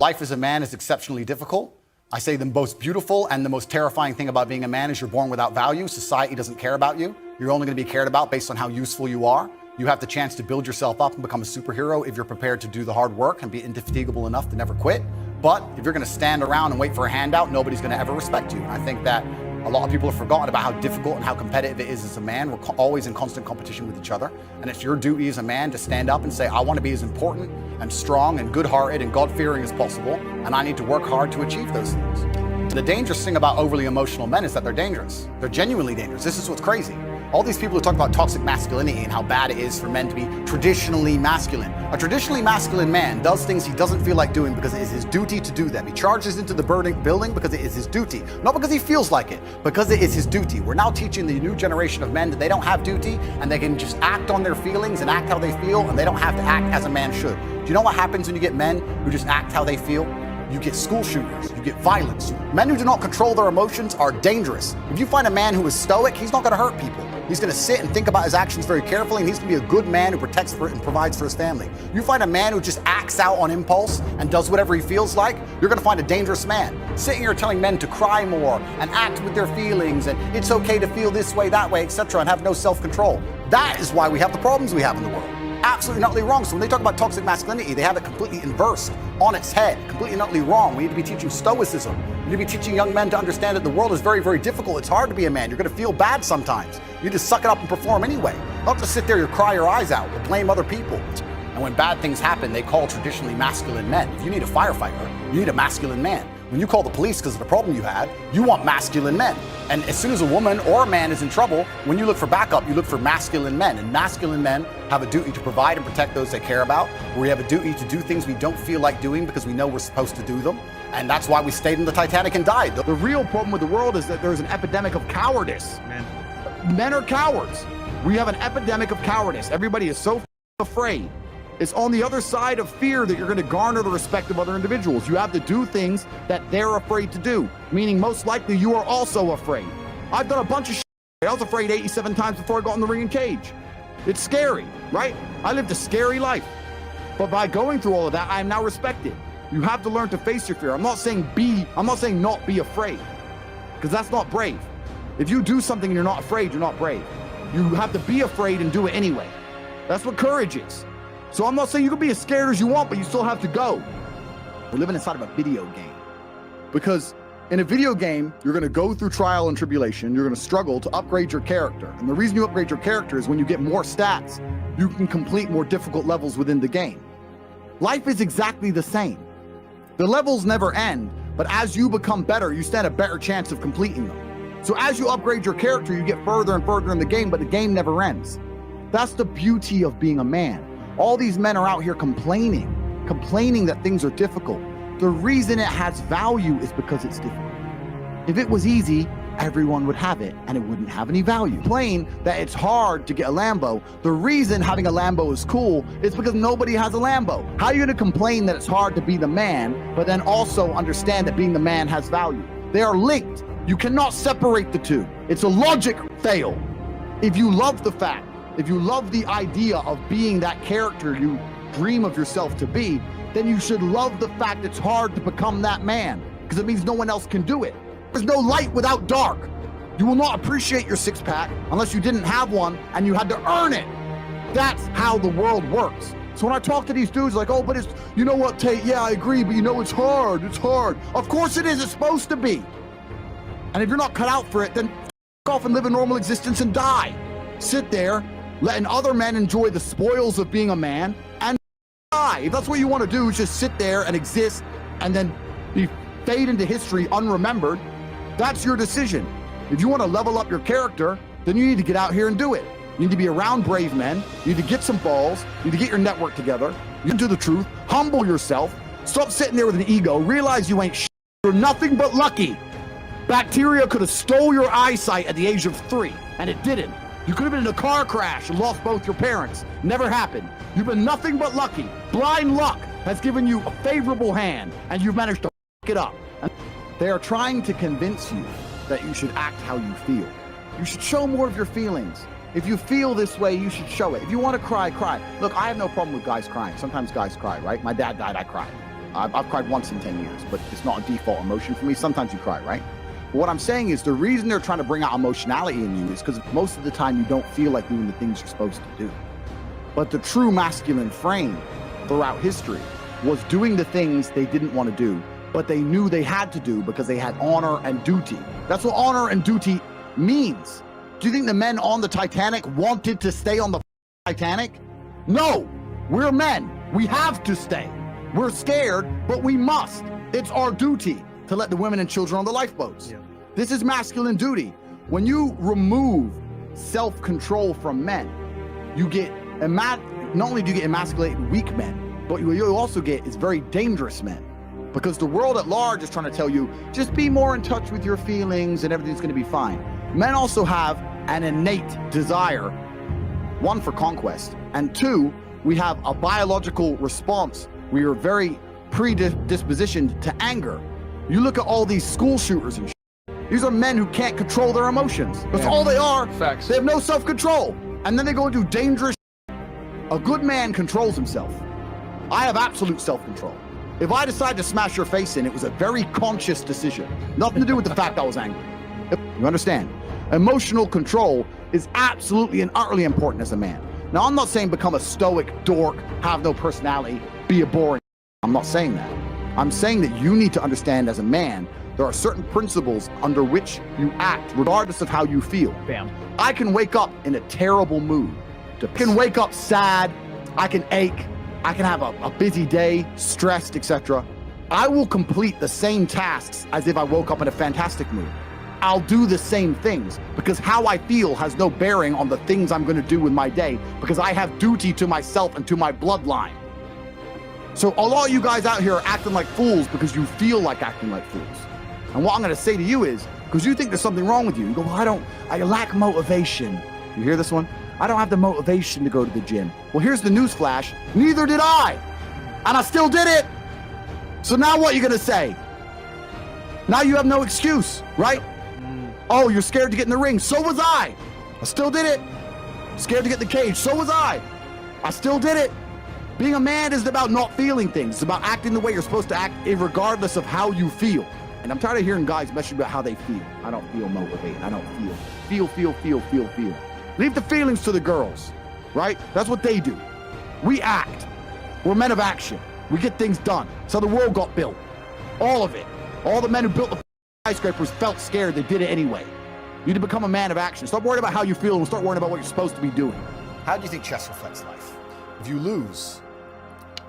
Life as a man is exceptionally difficult. I say the most beautiful and the most terrifying thing about being a man is you're born without value. Society doesn't care about you. You're only going to be cared about based on how useful you are. You have the chance to build yourself up and become a superhero if you're prepared to do the hard work and be indefatigable enough to never quit. But if you're going to stand around and wait for a handout, nobody's going to ever respect you. And I think that a lot of people have forgotten about how difficult and how competitive it is as a man. We're always in constant competition with each other. And it's your duty as a man to stand up and say, I want to be as important and strong and good-hearted and God-fearing as possible. And I need to work hard to achieve those things. The dangerous thing about overly emotional men is that they're dangerous. They're genuinely dangerous. This is what's crazy. All these people who talk about toxic masculinity and how bad it is for men to be traditionally masculine. A traditionally masculine man does things he doesn't feel like doing because it is his duty to do them. He charges into the building because it is his duty. Not because he feels like it, because it is his duty. We're now teaching the new generation of men that they don't have duty and they can just act on their feelings and act how they feel, and they don't have to act as a man should. Do you know what happens when you get men who just act how they feel? You get school shooters, you get violence. Men who do not control their emotions are dangerous. If you find a man who is stoic, he's not going to hurt people. He's going to sit and think about his actions very carefully, and he's going to be a good man who protects for it and provides for his family. You find a man who just acts out on impulse and does whatever he feels like, you're going to find a dangerous man. Sitting here telling men to cry more and act with their feelings and it's okay to feel this way, that way, etc., and have no self-control. That is why we have the problems we have in the world. Absolutely and utterly wrong. So when they talk about toxic masculinity, they have it completely inversed on its head, completely and utterly wrong. We need to be teaching stoicism. We need to be teaching young men to understand that the world is very, very difficult. It's hard to be a man. You're going to feel bad sometimes. You need to suck it up and perform anyway. Not just sit there and cry your eyes out or blame other people. And when bad things happen, they call traditionally masculine men. If you need a firefighter, you need a masculine man. When you call the police because of the problem you had, you want masculine men. And as soon as a woman or a man is in trouble, when you look for backup, you look for masculine men. And masculine men have a duty to provide and protect those they care about. We have a duty to do things we don't feel like doing because we know we're supposed to do them. And that's why we stayed in the Titanic and died. The real problem with the world is that there's an epidemic of cowardice. Men are cowards. We have an epidemic of cowardice. Everybody is so afraid. It's on the other side of fear that you're going to garner the respect of other individuals. You have to do things that they're afraid to do, meaning most likely you are also afraid. I've done a bunch of shit. I was afraid 87 times before I got in the ring and cage. It's scary, right? I lived a scary life. But by going through all of that, I am now respected. You have to learn to face your fear. I'm not saying not be afraid, because that's not brave. If you do something and you're not afraid, you're not brave. You have to be afraid and do it anyway. That's what courage is. So I'm not saying you can be as scared as you want, but you still have to go. We're living inside of a video game. Because in a video game, you're going to go through trial and tribulation. You're going to struggle to upgrade your character. And the reason you upgrade your character is when you get more stats, you can complete more difficult levels within the game. Life is exactly the same. The levels never end, but as you become better, you stand a better chance of completing them. So as you upgrade your character, you get further and further in the game, but the game never ends. That's the beauty of being a man. All these men are out here complaining that things are difficult. The reason it has value is because it's difficult. If it was easy, everyone would have it and it wouldn't have any value. Complain that it's hard to get a Lambo. The reason having a Lambo is cool is because nobody has a Lambo. How are you gonna complain that it's hard to be the man, but then also understand that being the man has value? They are linked. You cannot separate the two. It's a logic fail. If you love the fact, if you love the idea of being that character you dream of yourself to be, then you should love the fact it's hard to become that man, because it means no one else can do it. There's no light without dark. You will not appreciate your six-pack unless you didn't have one and you had to earn it. That's how the world works. So when I talk to these dudes like, oh, but it's, you know what, Tate, yeah, I agree, but you know, it's hard. Of course it is, it's supposed to be. And if you're not cut out for it, then f*** off and live a normal existence and die. Sit there, letting other men enjoy the spoils of being a man and die. If that's what you want to do, is just sit there and exist and then fade into history unremembered. That's your decision. If you want to level up your character, then you need to get out here and do it. You need to be around brave men. You need to get some balls. You need to get your network together. You need to do the truth. Humble yourself. Stop sitting there with an ego. Realize you ain't shit. You're nothing but lucky. Bacteria could have stole your eyesight at the age of 3, and it didn't. You could have been in a car crash and lost both your parents. Never happened. You've been nothing but lucky. Blind luck has given you a favorable hand, and you've managed to f*** it up. And they are trying to convince you that you should act how you feel. You should show more of your feelings. If you feel this way, you should show it. If you want to cry, cry. Look, I have no problem with guys crying. Sometimes guys cry, right? My dad died, I cried. I've cried once in 10 years, but it's not a default emotion for me. Sometimes you cry, right? But what I'm saying is the reason they're trying to bring out emotionality in you is because most of the time you don't feel like doing the things you're supposed to do. But the true masculine frame throughout history was doing the things they didn't want to do, but they knew they had to do because they had honor and duty. That's what honor and duty means. Do you think the men on the Titanic wanted to stay on the Titanic? No, we're men. We have to stay. We're scared, but we must. It's our duty to let the women and children on the lifeboats. Yeah. This is masculine duty. When you remove self-control from men, you get, not only do you get emasculated weak men, but what you also get is very dangerous men. Because the world at large is trying to tell you, just be more in touch with your feelings and everything's gonna be fine. Men also have an innate desire, one, for conquest, and two, we have a biological response. We are very predispositioned to anger. You look at all these school shooters and these are men who can't control their emotions. That's all they are. Facts. They have no self-control. And then they go and do dangerous. A good man controls himself. I have absolute self-control. If I decide to smash your face in, it was a very conscious decision. Nothing to do with the fact I was angry. You understand? Emotional control is absolutely and utterly important as a man. Now, I'm not saying become a stoic dork, have no personality, be a boring. I'm not saying that. I'm saying that you need to understand as a man, there are certain principles under which you act, regardless of how you feel. Bam. I can wake up in a terrible mood. I can wake up sad, I can ache, I can have a busy day, stressed, etc. I will complete the same tasks as if I woke up in a fantastic mood. I'll do the same things because how I feel has no bearing on the things I'm going to do with my day because I have duty to myself and to my bloodline. So a lot of you guys out here are acting like fools because you feel like acting like fools. And what I'm going to say to you is, because you think there's something wrong with you, you go, well, I lack motivation. You hear this one? I don't have the motivation to go to the gym. Well, here's the news flash. Neither did I. And I still did it. So now what are you going to say? Now you have no excuse, right? Oh, you're scared to get in the ring. So was I. I still did it. Scared to get in the cage. So was I. I still did it. Being a man isn't about not feeling things. It's about acting the way you're supposed to act regardless of how you feel. And I'm tired of hearing guys message about how they feel. I don't feel motivated. I don't feel. Feel. Leave the feelings to the girls, right? That's what they do. We act. We're men of action. We get things done. That's how the world got built. All of it. All the men who built the skyscrapers felt scared. They did it anyway. You need to become a man of action. Stop worrying about how you feel and start worrying about what you're supposed to be doing. How do you think chess reflects life? If you lose,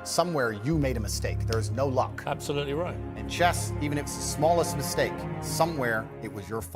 somewhere you made a mistake. There is no luck. Absolutely right. In chess, even if it's the smallest mistake, somewhere it was your fault.